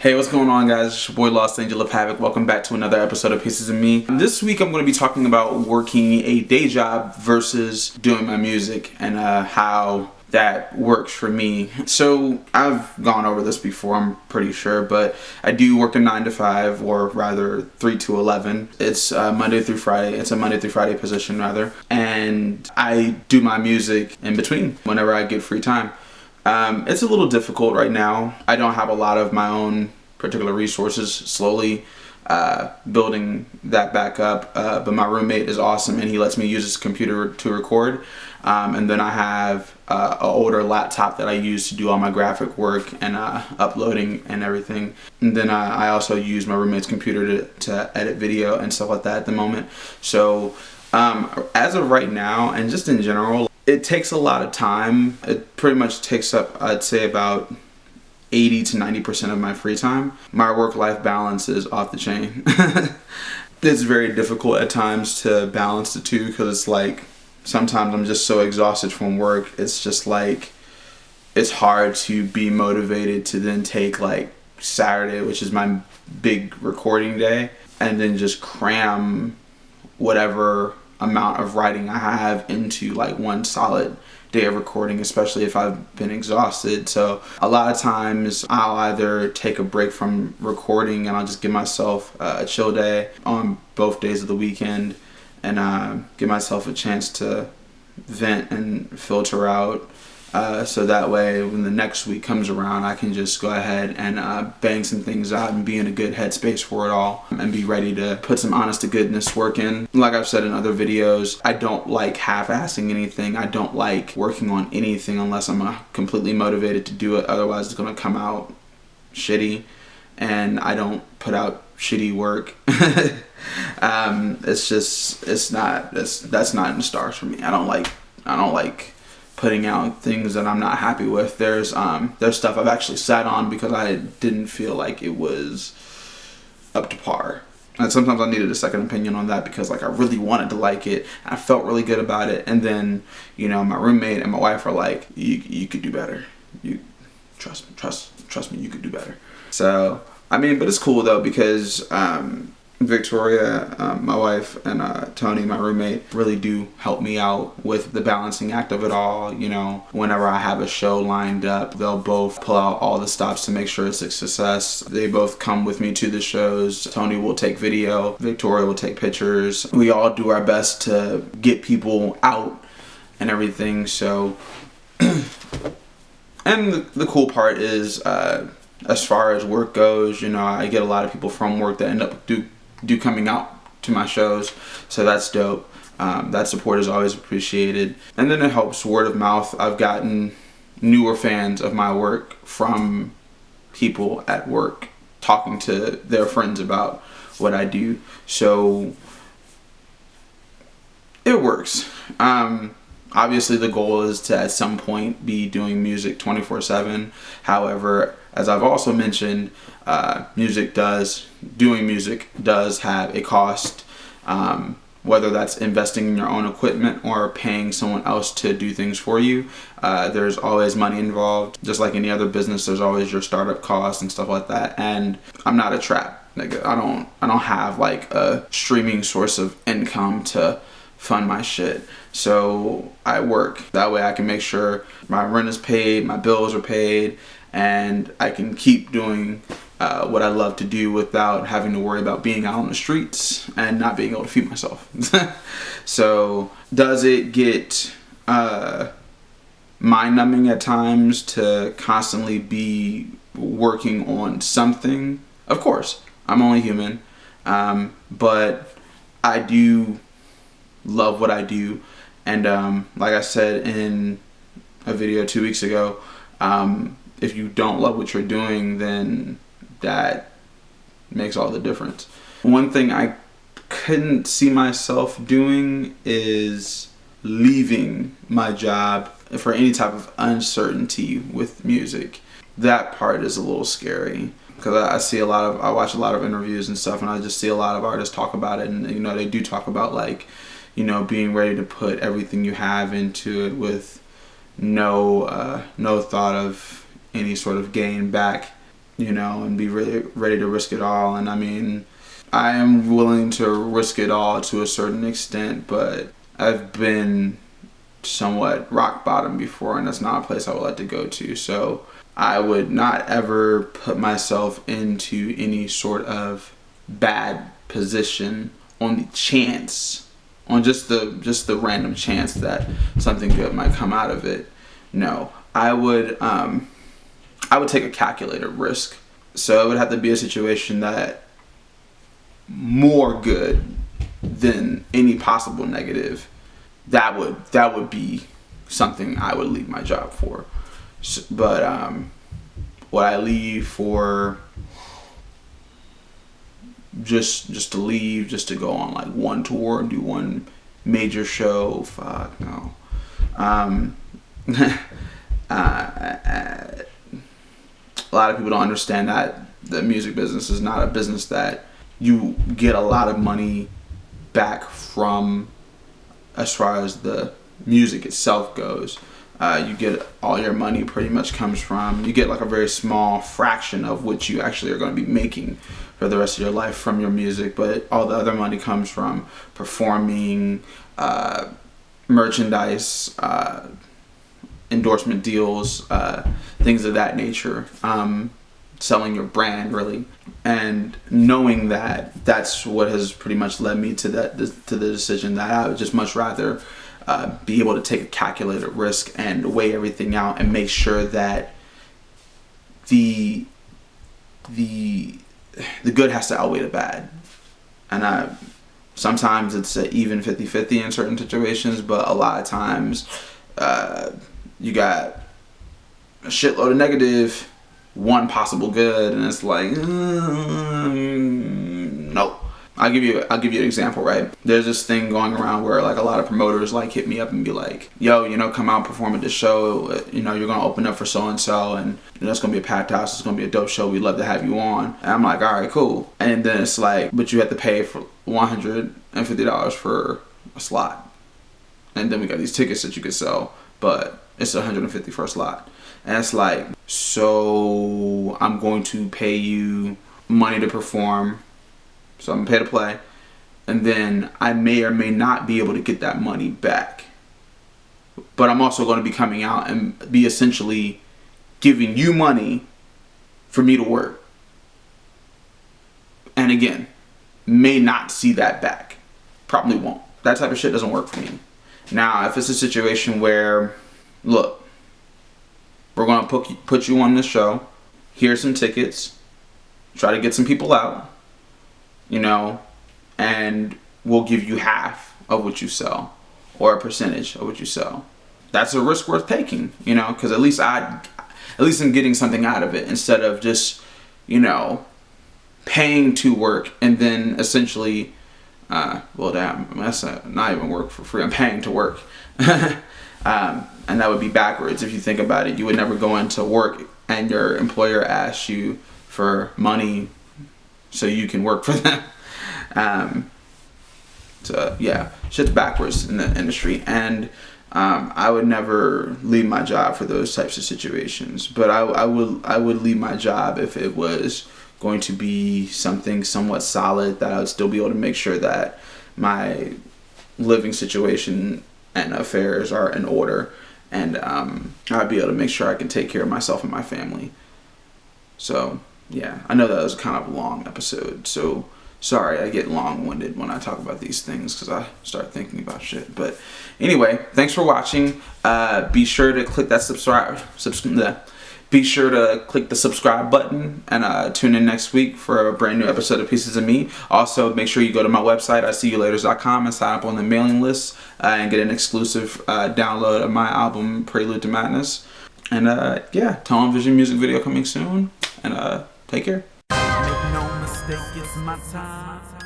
Hey, what's going on, guys? It's your boy Lost Angel of Havik. Welcome back to another episode of Pieces of Me. This week I'm going to be talking about working a day job versus doing my music and how that works for me. So I've gone over this before, I'm pretty sure, but I do work a 9 to 5, or rather 3 to 11. It's Monday through Friday. It's a Monday through Friday position, rather. And I do my music in between whenever I get free time. It's a little difficult right now. I don't have a lot of my own particular resources, slowly building that back up, but my roommate is awesome and he lets me use his computer to record, and then I have an older laptop that I use to do all my graphic work and uploading and everything, and then I also use my roommate's computer to edit video and stuff like that at the moment. So as of right now, and just in general, it takes a lot of time. It pretty much takes up, I'd say, about 80 to 90% of my free time. My work-life balance is off the chain. It's very difficult at times to balance the two, because it's like sometimes I'm just so exhausted from work. It's just like it's hard to be motivated to then take like Saturday, which is my big recording day, and then just cram whatever amount of writing I have into like one solid day of recording, especially if I've been exhausted. So a lot of times I'll either take a break from recording and I'll just give myself a chill day on both days of the weekend and give myself a chance to vent and filter out, so that way when the next week comes around I can just go ahead and bang some things out and be in a good headspace for it all and be ready to put some honest to goodness work in. Like I've said in other videos, I don't like half-assing anything. I don't like working on anything unless I'm completely motivated to do it. Otherwise it's going to come out shitty, and I don't put out shitty work. That's not in the stars for me. I don't like putting out things that I'm not happy with. There's stuff I've actually sat on because I didn't feel like it was up to par. And sometimes I needed a second opinion on that because like I really wanted to like it. I felt really good about it, and then my roommate and my wife are like, you could do better. You trust me, you could do better. So I mean, but it's cool though, because Victoria, my wife, and Tony, my roommate, really do help me out with the balancing act of it all. Whenever I have a show lined up, they'll both pull out all the stops to make sure it's a success. They both come with me to the shows. Tony will take video, Victoria will take pictures. We all do our best to get people out and everything. So, and the cool part is, as far as work goes, I get a lot of people from work that end up do coming out to my shows, so that's dope. That support is always appreciated, and then it helps word of mouth. I've gotten newer fans of my work from people at work talking to their friends about what I do, so it works. Obviously the goal is to at some point be doing music 24/7. However, as I've also mentioned, doing music does have a cost, whether that's investing in your own equipment or paying someone else to do things for you. There's always money involved. Just like any other business, there's always your startup costs and stuff like that. And I'm not a trap nigga. I don't have like a streaming source of income to fund my shit. So I work. That way I can make sure my rent is paid, my bills are paid, and I can keep doing what I love to do without having to worry about being out on the streets and not being able to feed myself. So does it get mind-numbing at times to constantly be working on something? Of course, I'm only human, but I do love what I do, and like I said in a video 2 weeks ago, if you don't love what you're doing, then that makes all the difference. One thing I couldn't see myself doing is leaving my job for any type of uncertainty with music. That part is a little scary, because I watch a lot of interviews and stuff, and I just see a lot of artists talk about it, and they do talk about like being ready to put everything you have into it with no thought of any sort of gain back. you know, and be really ready to risk it all. And I mean, I am willing to risk it all to a certain extent, but I've been somewhat rock bottom before, and that's not a place I would like to go to. So I would not ever put myself into any sort of bad position on the chance, on just the random chance that something good might come out of it. No, I would take a calculated risk. So it would have to be a situation that more good than any possible negative. That would be something I would leave my job for. But would I leave for just to leave, just to go on like one tour and do one major show? Fuck no. A lot of people don't understand that the music business is not a business that you get a lot of money back from as far as the music itself goes. You get all your money pretty much comes from, you get like a very small fraction of what you actually are going to be making for the rest of your life from your music, but all the other money comes from performing, merchandise, endorsement deals, things of that nature, selling your brand really. And knowing that, that's what has pretty much led me to the decision that I would just much rather be able to take a calculated risk and weigh everything out and make sure that the good has to outweigh the bad. And sometimes it's an even 50-50 in certain situations, but a lot of times you got a shitload of negative, one possible good, and it's like no. I'll give you an example, right? There's this thing going around where like a lot of promoters like hit me up and be like, yo, you know, come out, perform at this show, you know, you're gonna open up for so and so, and you know, it's gonna be a packed house, it's gonna be a dope show, we'd love to have you on. And I'm like, all right, cool. And then it's like, but you have to pay for $150 for a slot, and then we got these tickets that you could sell, but it's $150 for a slot. And it's like, so I'm going to pay you money to perform, so I'm gonna pay to play, and then I may or may not be able to get that money back. But I'm also going to be coming out and be essentially giving you money for me to work. And again, may not see that back. Probably won't. That type of shit doesn't work for me. Now, if it's a situation where, look, we're going to put you on this show, here's some tickets, try to get some people out, you know, and we'll give you half of what you sell or a percentage of what you sell. That's a risk worth taking, you know, because at least I'm getting something out of it instead of just, you know, paying to work and then essentially, well, damn, that's not even work for free. I'm paying to work. And that would be backwards if you think about it. You would never go into work and your employer asks you for money so you can work for them. So yeah, shit's backwards in the industry, and I would never leave my job for those types of situations. But I would leave my job if it was going to be something somewhat solid that I would still be able to make sure that my living situation and affairs are in order, and I'd be able to make sure I can take care of myself and my family. So yeah, I know that was kind of a long episode, so sorry I get long-winded when I talk about these things because I start thinking about shit. But anyway, thanks for watching. Be sure to click that Be sure to click the subscribe button and tune in next week for a brand new episode of Pieces of Me. Also, make sure you go to my website, iseeyoulaters.com, and sign up on the mailing list and get an exclusive download of my album, Prelude to Madness. And yeah, Tone Vision music video coming soon. And take care. Make no mistake, it's my time.